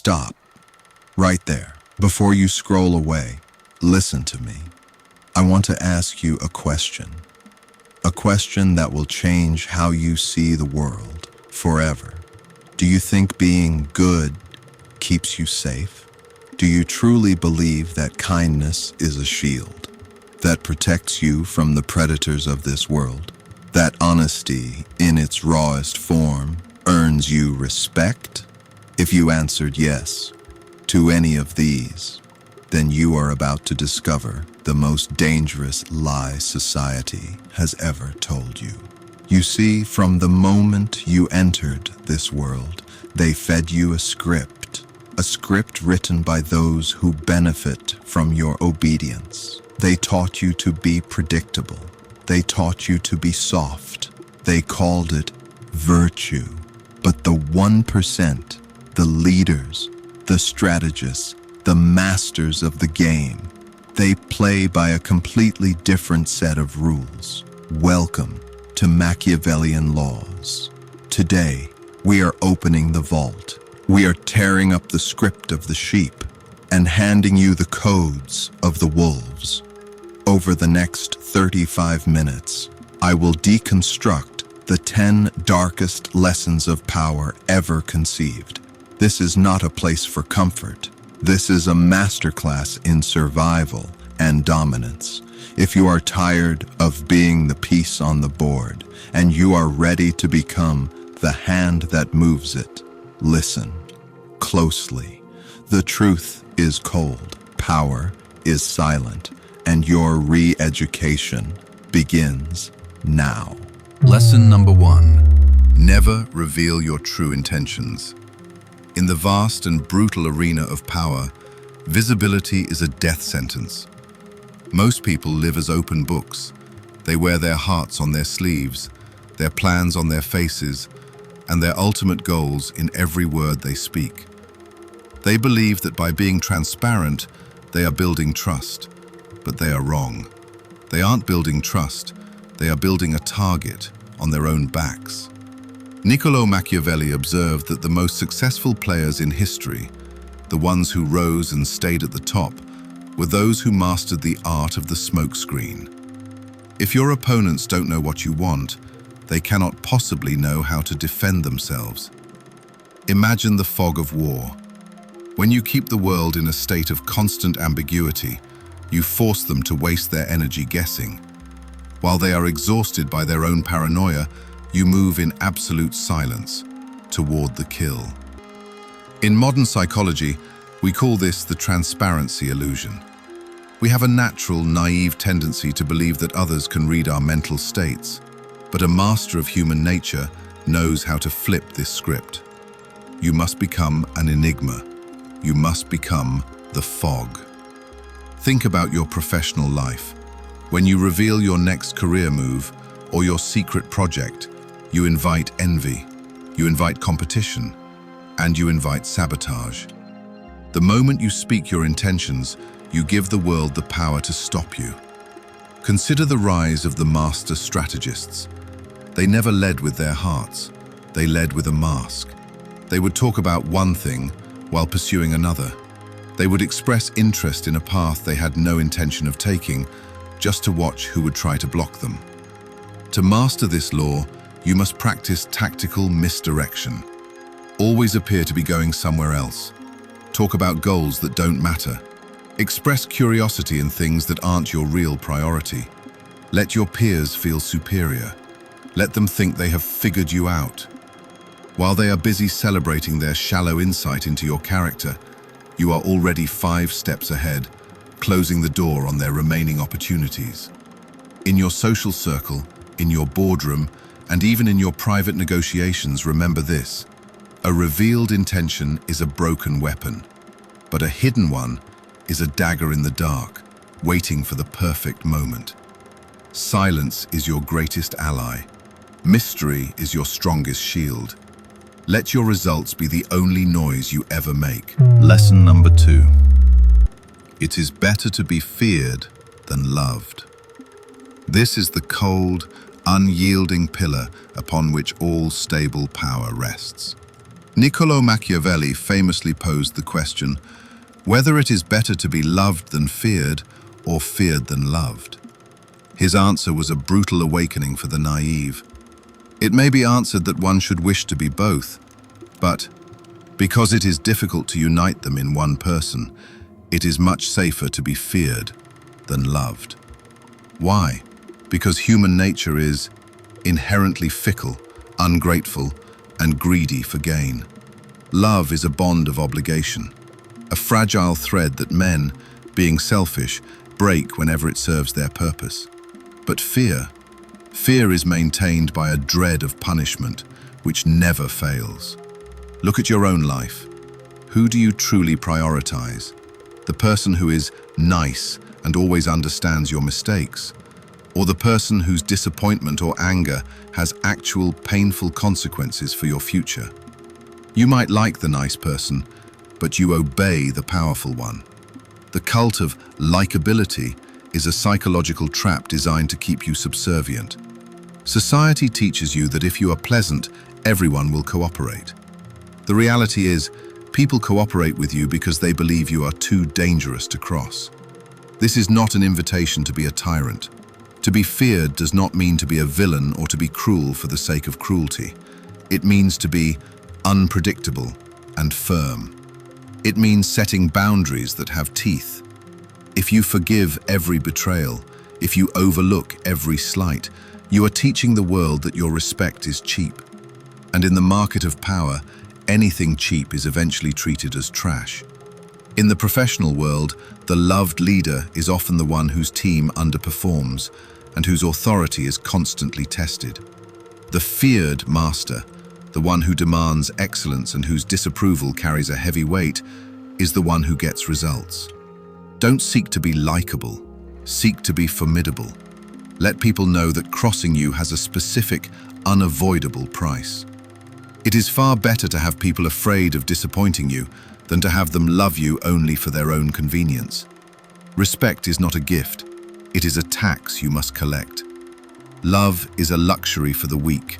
stop. Right there. Before you scroll away, listen to me. I want to ask you a question. A question that will change how you see the world forever. Do you think being good keeps you safe? Do you truly believe that kindness is a shield that protects you from the predators of this world? That honesty, in its rawest form, earns you respect? If you answered yes to any of these, then you are about to discover the most dangerous lie society has ever told you. You see, from the moment you entered this world, they fed you a script written by those who benefit from your obedience. They taught you to be predictable. They taught you to be soft. They called it virtue. But the 1%, the leaders, the strategists, the masters of the game, they play by a completely different set of rules. Welcome to Machiavellian laws. Today, we are opening the vault. We are tearing up the script of the sheep and handing you the codes of the wolves. Over the next 35 minutes, I will deconstruct the 10 darkest lessons of power ever conceived. This is not a place for comfort. This is a masterclass in survival and dominance. If you are tired of being the piece on the board and you are ready to become the hand that moves it, listen closely. The truth is cold, power is silent, and your re-education begins now. Lesson number 1. Never reveal your true intentions. In the vast and brutal arena of power, visibility is a death sentence. Most people live as open books. They wear their hearts on their sleeves, their plans on their faces, and their ultimate goals in every word they speak. They believe that by being transparent, they are building trust, but they are wrong. They aren't building trust, they are building a target on their own backs. Niccolò Machiavelli observed that the most successful players in history, the ones who rose and stayed at the top, were those who mastered the art of the smokescreen. If your opponents don't know what you want, they cannot possibly know how to defend themselves. Imagine the fog of war. When you keep the world in a state of constant ambiguity, you force them to waste their energy guessing. While they are exhausted by their own paranoia, you move in absolute silence toward the kill. In modern psychology, we call this the transparency illusion. We have a natural, naive tendency to believe that others can read our mental states, but a master of human nature knows how to flip this script. You must become an enigma. You must become the fog. Think about your professional life. When you reveal your next career move or your secret project, you invite envy, you invite competition, and you invite sabotage. The moment you speak your intentions, you give the world the power to stop you. Consider the rise of the master strategists. They never led with their hearts. They led with a mask. They would talk about one thing while pursuing another. They would express interest in a path they had no intention of taking, just to watch who would try to block them. To master this law, you must practice tactical misdirection. Always appear to be going somewhere else. Talk about goals that don't matter. Express curiosity in things that aren't your real priority. Let your peers feel superior. Let them think they have figured you out. While they are busy celebrating their shallow insight into your character, you are already 5 steps ahead, closing the door on their remaining opportunities. In your social circle, in your boardroom, and even in your private negotiations, remember this: a revealed intention is a broken weapon, but a hidden one is a dagger in the dark, waiting for the perfect moment. Silence is your greatest ally. Mystery is your strongest shield. Let your results be the only noise you ever make. Lesson number 2. It is better to be feared than loved. This is the cold, unyielding pillar upon which all stable power rests. Niccolò Machiavelli famously posed the question whether it is better to be loved than feared or feared than loved. His answer was a brutal awakening for the naive. It may be answered that one should wish to be both, but because it is difficult to unite them in one person, it is much safer to be feared than loved. Why? Because human nature is inherently fickle, ungrateful, and greedy for gain. Love is a bond of obligation, a fragile thread that men, being selfish, break whenever it serves their purpose. But fear is maintained by a dread of punishment, which never fails. Look at your own life. Who do you truly prioritize? The person who is nice and always understands your mistakes, or the person whose disappointment or anger has actual painful consequences for your future? You might like the nice person, but you obey the powerful one. The cult of likability is a psychological trap designed to keep you subservient. Society teaches you that if you are pleasant, everyone will cooperate. The reality is, people cooperate with you because they believe you are too dangerous to cross. This is not an invitation to be a tyrant. To be feared does not mean to be a villain or to be cruel for the sake of cruelty. It means to be unpredictable and firm. It means setting boundaries that have teeth. If you forgive every betrayal, if you overlook every slight, you are teaching the world that your respect is cheap. And in the market of power, anything cheap is eventually treated as trash. In the professional world, the loved leader is often the one whose team underperforms and whose authority is constantly tested. The feared master, the one who demands excellence and whose disapproval carries a heavy weight, is the one who gets results. Don't seek to be likable, seek to be formidable. Let people know that crossing you has a specific, unavoidable price. It is far better to have people afraid of disappointing you than to have them love you only for their own convenience. Respect is not a gift, it is a tax you must collect. Love is a luxury for the weak.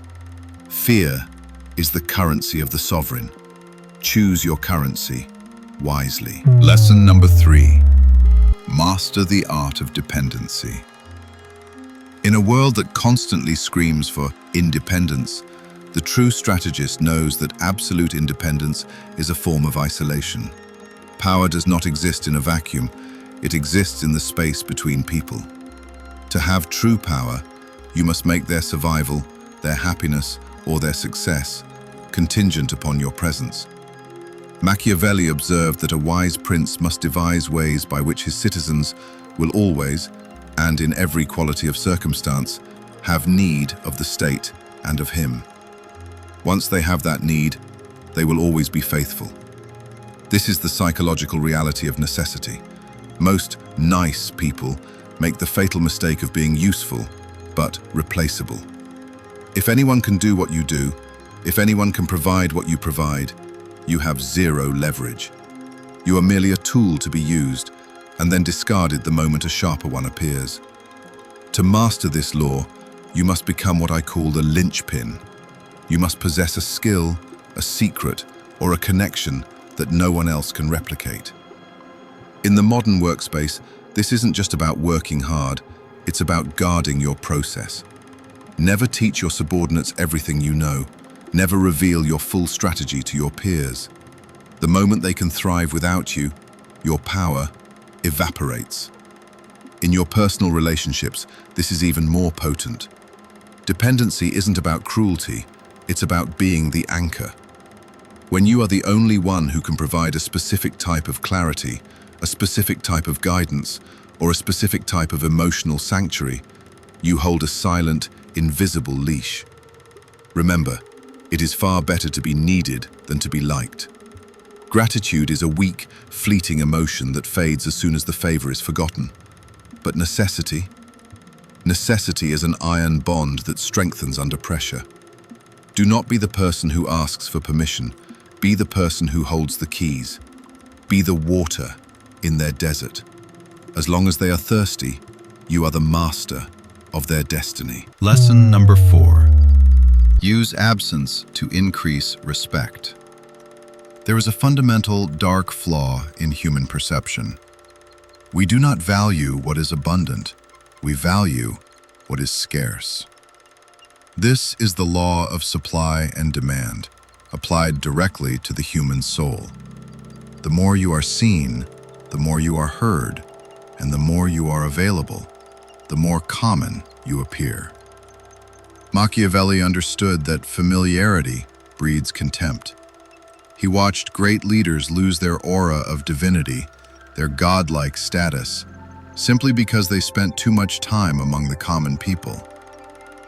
Fear is the currency of the sovereign. Choose your currency wisely. Lesson number 3. Master the art of dependency. In a world that constantly screams for independence, the true strategist knows that absolute independence is a form of isolation. Power does not exist in a vacuum, it exists in the space between people. To have true power, you must make their survival, their happiness, or their success contingent upon your presence. Machiavelli observed that a wise prince must devise ways by which his citizens will always, and in every quality of circumstance, have need of the state and of him. Once they have that need, they will always be faithful. This is the psychological reality of necessity. Most nice people make the fatal mistake of being useful, but replaceable. If anyone can do what you do, if anyone can provide what you provide, you have zero leverage. You are merely a tool to be used, and then discarded the moment a sharper one appears. To master this law, you must become what I call the linchpin. You must possess a skill, a secret, or a connection that no one else can replicate. In the modern workspace, this isn't just about working hard, it's about guarding your process. Never teach your subordinates everything you know. Never reveal your full strategy to your peers. The moment they can thrive without you, your power evaporates. In your personal relationships, this is even more potent. Dependency isn't about cruelty, it's about being the anchor. When you are the only one who can provide a specific type of clarity, a specific type of guidance, or a specific type of emotional sanctuary, you hold a silent, invisible leash. Remember, it is far better to be needed than to be liked. Gratitude is a weak, fleeting emotion that fades as soon as the favor is forgotten. But necessity is an iron bond that strengthens under pressure. Do not be the person who asks for permission. Be the person who holds the keys. Be the water in their desert. As long as they are thirsty, you are the master of their destiny. Lesson number 4. Use absence to increase respect. There is a fundamental dark flaw in human perception. We do not value what is abundant. We value what is scarce. This is the law of supply and demand, applied directly to the human soul. The more you are seen, the more you are heard, and the more you are available, the more common you appear. Machiavelli understood that familiarity breeds contempt. He watched great leaders lose their aura of divinity, their godlike status, simply because they spent too much time among the common people.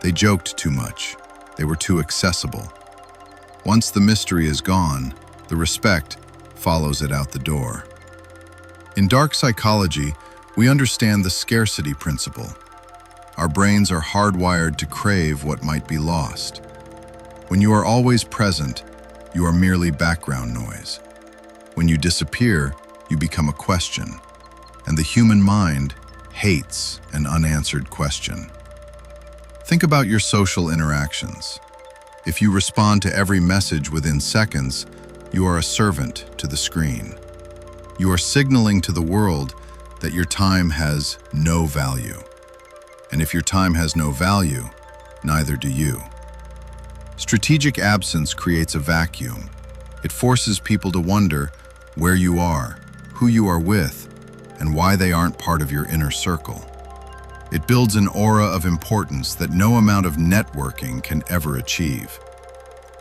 They joked too much. They were too accessible. Once the mystery is gone, the respect follows it out the door. In dark psychology, we understand the scarcity principle. Our brains are hardwired to crave what might be lost. When you are always present, you are merely background noise. When you disappear, you become a question, and the human mind hates an unanswered question. Think about your social interactions. If you respond to every message within seconds, you are a servant to the screen. You are signaling to the world that your time has no value. And if your time has no value, neither do you. Strategic absence creates a vacuum. It forces people to wonder where you are, who you are with, and why they aren't part of your inner circle. It builds an aura of importance that no amount of networking can ever achieve.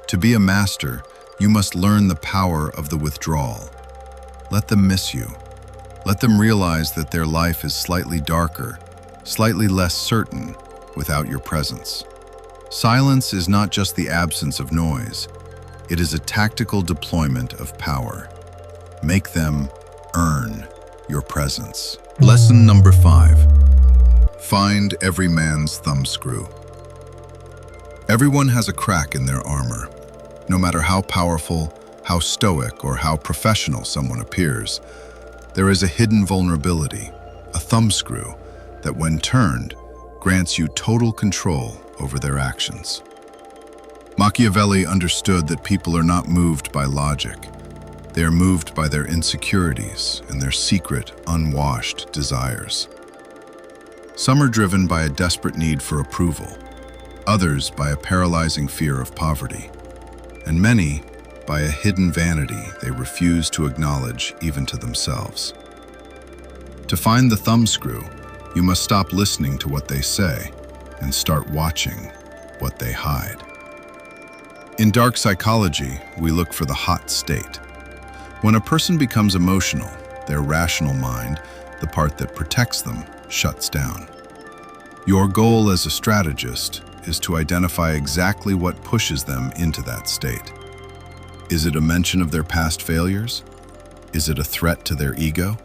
To be a master, you must learn the power of the withdrawal. Let them miss you. Let them realize that their life is slightly darker, slightly less certain without your presence. Silence is not just the absence of noise. It is a tactical deployment of power. Make them earn your presence. Lesson number 5. Find every man's thumbscrew. Everyone has a crack in their armor. No matter how powerful, how stoic, or how professional someone appears, there is a hidden vulnerability, a thumbscrew, that when turned, grants you total control over their actions. Machiavelli understood that people are not moved by logic. They are moved by their insecurities and their secret, unwashed desires. Some are driven by a desperate need for approval, others by a paralyzing fear of poverty, and many by a hidden vanity they refuse to acknowledge even to themselves. To find the thumbscrew, you must stop listening to what they say and start watching what they hide. In dark psychology, we look for the hot state. When a person becomes emotional, their rational mind, the part that protects them, shuts down. Your goal as a strategist is to identify exactly what pushes them into that state. Is it a mention of their past failures? Is it a threat to their ego?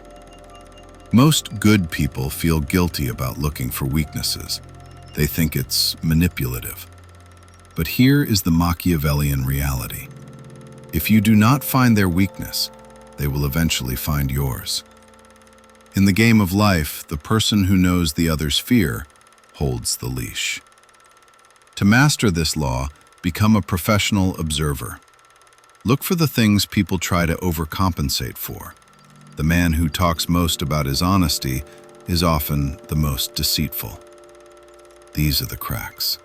Most good people feel guilty about looking for weaknesses. They think it's manipulative. But here is the Machiavellian reality. If you do not find their weakness, they will eventually find yours. In the game of life, the person who knows the other's fear holds the leash. To master this law, become a professional observer. Look for the things people try to overcompensate for. The man who talks most about his honesty is often the most deceitful. These are the cracks.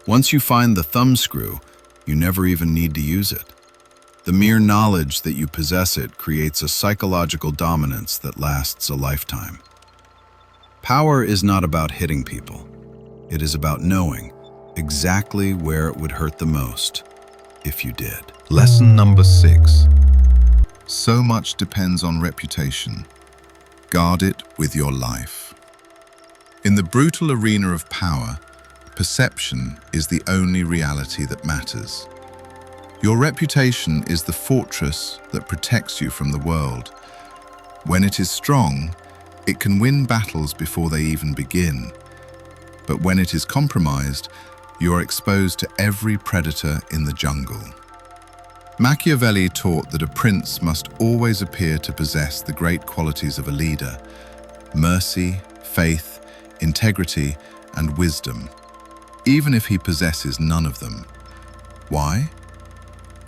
Once you find the thumbscrew, you never even need to use it. The mere knowledge that you possess it creates a psychological dominance that lasts a lifetime. Power is not about hitting people. It is about knowing exactly where it would hurt the most if you did. Lesson number 6. So much depends on reputation. Guard it with your life. In the brutal arena of power, perception is the only reality that matters. Your reputation is the fortress that protects you from the world. When it is strong, it can win battles before they even begin. But when it is compromised, you are exposed to every predator in the jungle. Machiavelli taught that a prince must always appear to possess the great qualities of a leader: mercy, faith, integrity, and wisdom, even if he possesses none of them. Why?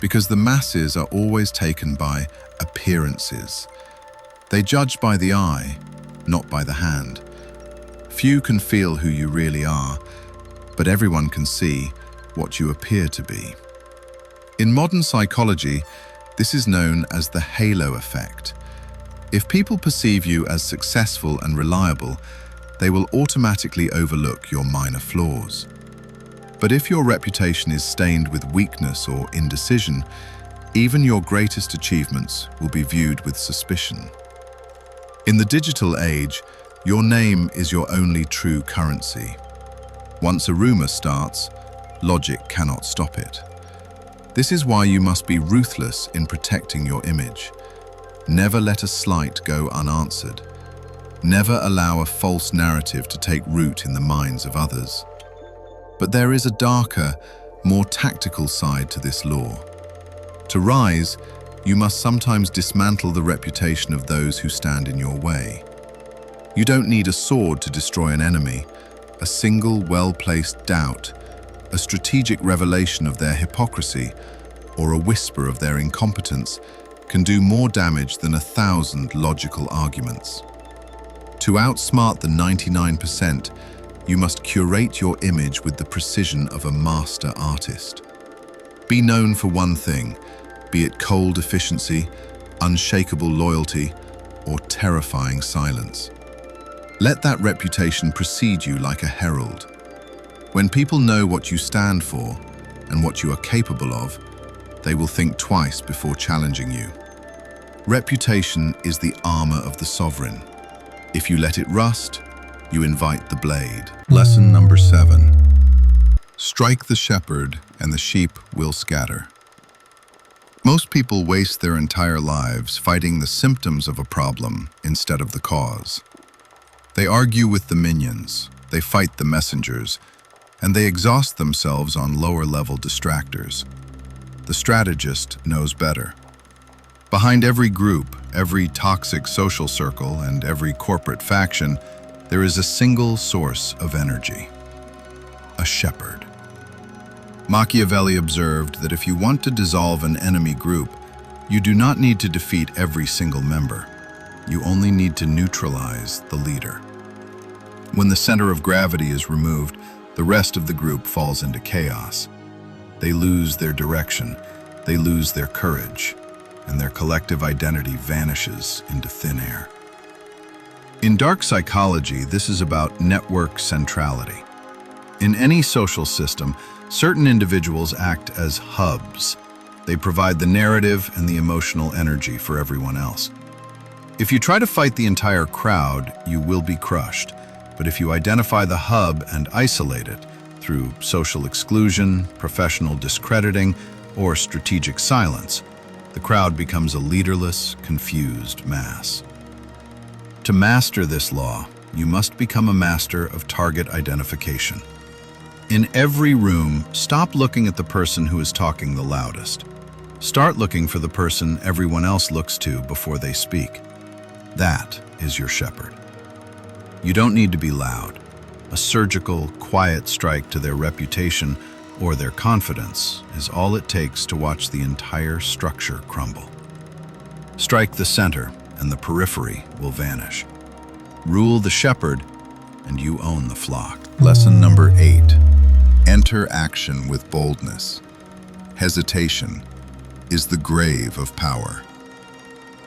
because the masses are always taken by appearances. They judge by the eye, not by the hand. Few can feel who you really are, but everyone can see what you appear to be. In modern psychology, this is known as the halo effect. If people perceive you as successful and reliable, they will automatically overlook your minor flaws. But if your reputation is stained with weakness or indecision, even your greatest achievements will be viewed with suspicion. In the digital age, your name is your only true currency. Once a rumor starts, logic cannot stop it. This is why you must be ruthless in protecting your image. Never let a slight go unanswered. Never allow a false narrative to take root in the minds of others. But there is a darker, more tactical side to this law. To rise, you must sometimes dismantle the reputation of those who stand in your way. You don't need a sword to destroy an enemy. A single, well-placed doubt, a strategic revelation of their hypocrisy, or a whisper of their incompetence can do more damage than 1,000 logical arguments. To outsmart the 99%, you must curate your image with the precision of a master artist. Be known for one thing, be it cold efficiency, unshakable loyalty, or terrifying silence. Let that reputation precede you like a herald. When people know what you stand for and what you are capable of, they will think twice before challenging you. Reputation is the armor of the sovereign. If you let it rust, you invite the blade. Lesson number 7. Strike the shepherd and the sheep will scatter. Most people waste their entire lives fighting the symptoms of a problem instead of the cause. They argue with the minions, they fight the messengers, and they exhaust themselves on lower-level distractors. The strategist knows better. Behind every group, every toxic social circle, and every corporate faction, there is a single source of energy: a shepherd. Machiavelli observed that if you want to dissolve an enemy group, you do not need to defeat every single member. You only need to neutralize the leader. When the center of gravity is removed, the rest of the group falls into chaos. They lose their direction, they lose their courage, and their collective identity vanishes into thin air. In dark psychology, this is about network centrality. In any social system, certain individuals act as hubs. They provide the narrative and the emotional energy for everyone else. If you try to fight the entire crowd, you will be crushed. But if you identify the hub and isolate it through social exclusion, professional discrediting, or strategic silence, the crowd becomes a leaderless, confused mass. To master this law, you must become a master of target identification. In every room, stop looking at the person who is talking the loudest. Start looking for the person everyone else looks to before they speak. That is your shepherd. You don't need to be loud. A surgical, quiet strike to their reputation or their confidence is all it takes to watch the entire structure crumble. Strike the center, and the periphery will vanish. Rule the shepherd, and you own the flock. Lesson number 8. Enter action with boldness. Hesitation is the grave of power.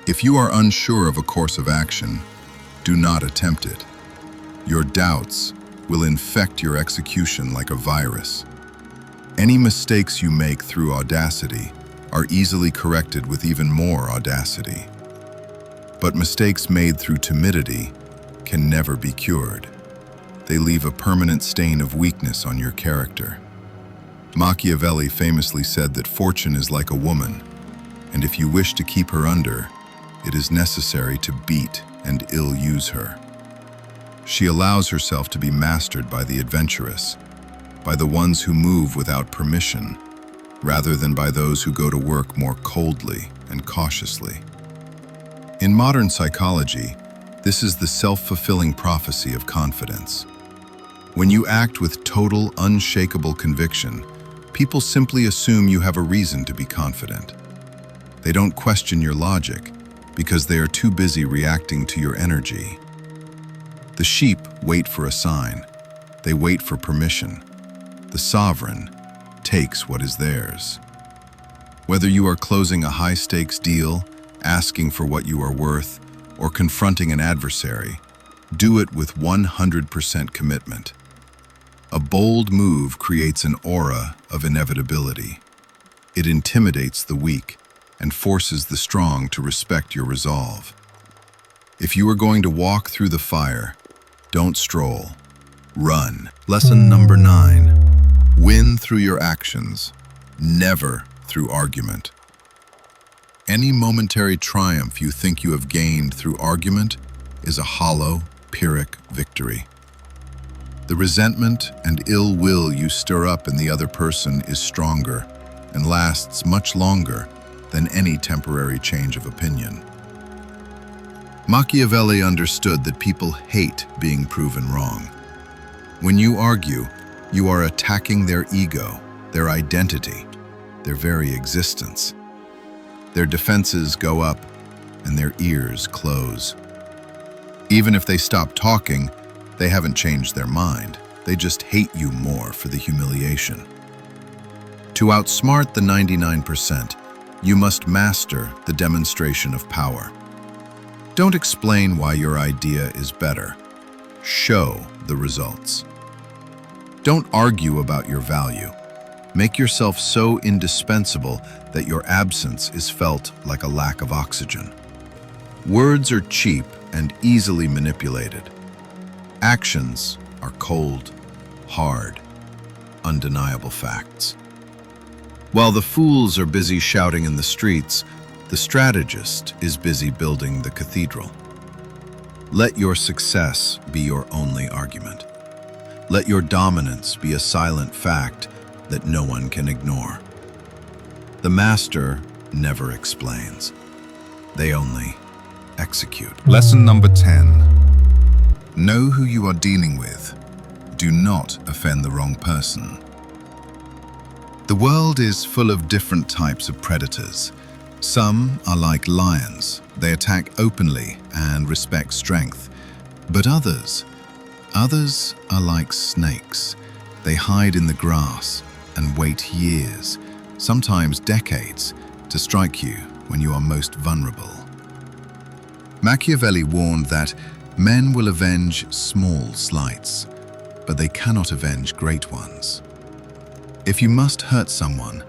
If you are unsure of a course of action, do not attempt it. Your doubts will infect your execution like a virus. Any mistakes you make through audacity are easily corrected with even more audacity. But mistakes made through timidity can never be cured. They leave a permanent stain of weakness on your character. Machiavelli famously said that fortune is like a woman, and if you wish to keep her under, it is necessary to beat and ill-use her. She allows herself to be mastered by the adventurous, by the ones who move without permission, rather than by those who go to work more coldly and cautiously. In modern psychology, this is the self-fulfilling prophecy of confidence. When you act with total, unshakable conviction, People simply assume you have a reason to be confident. They don't question your logic because they are too busy reacting to your energy. The sheep wait for a sign. They wait for permission. The sovereign takes what is theirs. Whether you are closing a high-stakes deal, asking for what you are worth, or confronting an adversary, do it with 100% commitment. A bold move creates an aura of inevitability. It intimidates the weak and forces the strong to respect your resolve. If you are going to walk through the fire, don't stroll. Run. Lesson number 9. Win through your actions, never through argument. Any momentary triumph you think you have gained through argument is a hollow, Pyrrhic victory. The resentment and ill will you stir up in the other person is stronger and lasts much longer than any temporary change of opinion. Machiavelli understood that people hate being proven wrong. When you argue, you are attacking their ego, their identity, their very existence. Their defenses go up and their ears close. Even if they stop talking, they haven't changed their mind. They just hate you more for the humiliation. To outsmart the 99%, you must master the demonstration of power. Don't explain why your idea is better. Show the results. Don't argue about your value. Make yourself so indispensable that your absence is felt like a lack of oxygen. Words are cheap and easily manipulated. Actions are cold, hard, undeniable facts. While the fools are busy shouting in the streets, the strategist is busy building the cathedral. Let your success be your only argument. Let your dominance be a silent fact that no one can ignore. The master never explains. They only execute. Lesson number 10. Know who you are dealing with. Do not offend the wrong person. The world is full of different types of predators. Some are like lions. They attack openly and respect strength. But others are like snakes. They hide in the grass and wait years, sometimes decades, to strike you when you are most vulnerable. Machiavelli warned that men will avenge small slights, but they cannot avenge great ones. If you must hurt someone,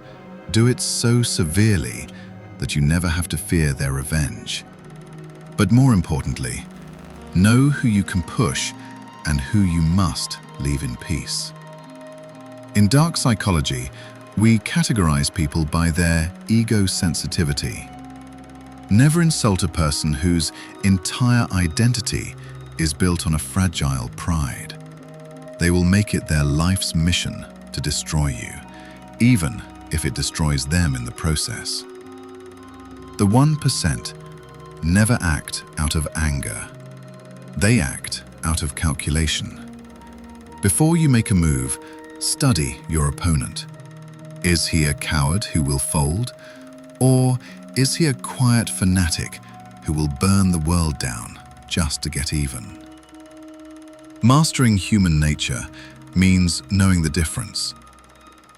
do it so severely that you never have to fear their revenge. But more importantly, know who you can push and who you must leave in peace. In dark psychology, we categorize people by their ego sensitivity. Never insult a person whose entire identity is built on a fragile pride. They will make it their life's mission to destroy you, even if it destroys them in the process. The 1% never act out of anger. They act out of calculation. Before you make a move, study your opponent. Is he a coward who will fold? Or is he a quiet fanatic who will burn the world down just to get even? Mastering human nature means knowing the difference.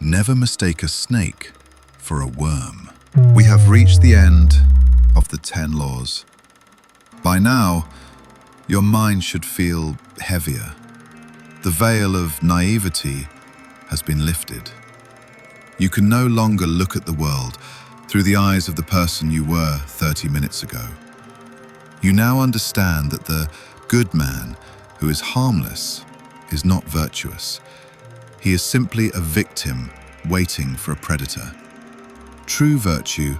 Never mistake a snake for a worm. We have reached the end of the 10 laws. By now, your mind should feel heavier. The veil of naivety has been lifted. You can no longer look at the world through the eyes of the person you were 30 minutes ago. You now understand that the good man who is harmless is not virtuous. He is simply a victim waiting for a predator. True virtue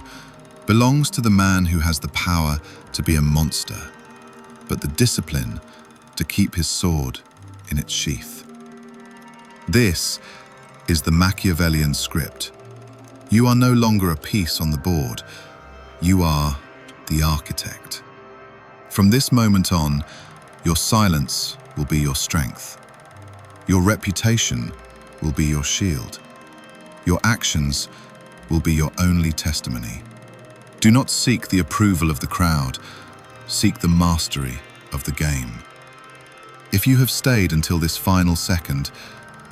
belongs to the man who has the power to be a monster, but the discipline to keep his sword in its sheath. This is the Machiavellian script. You are no longer a piece on the board. You are the architect. From this moment on, your silence will be your strength. Your reputation will be your shield. Your actions will be your only testimony. Do not seek the approval of the crowd. Seek the mastery of the game. If you have stayed until this final second,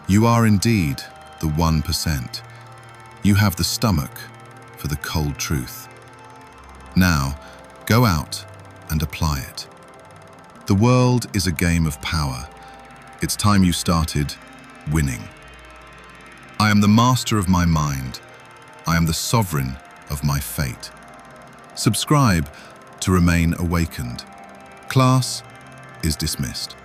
you are indeed the 1%. You have the stomach for the cold truth. Now, go out and apply it. The world is a game of power. It's time you started winning. I am the master of my mind. I am the sovereign of my fate. Subscribe to remain awakened. Class is dismissed.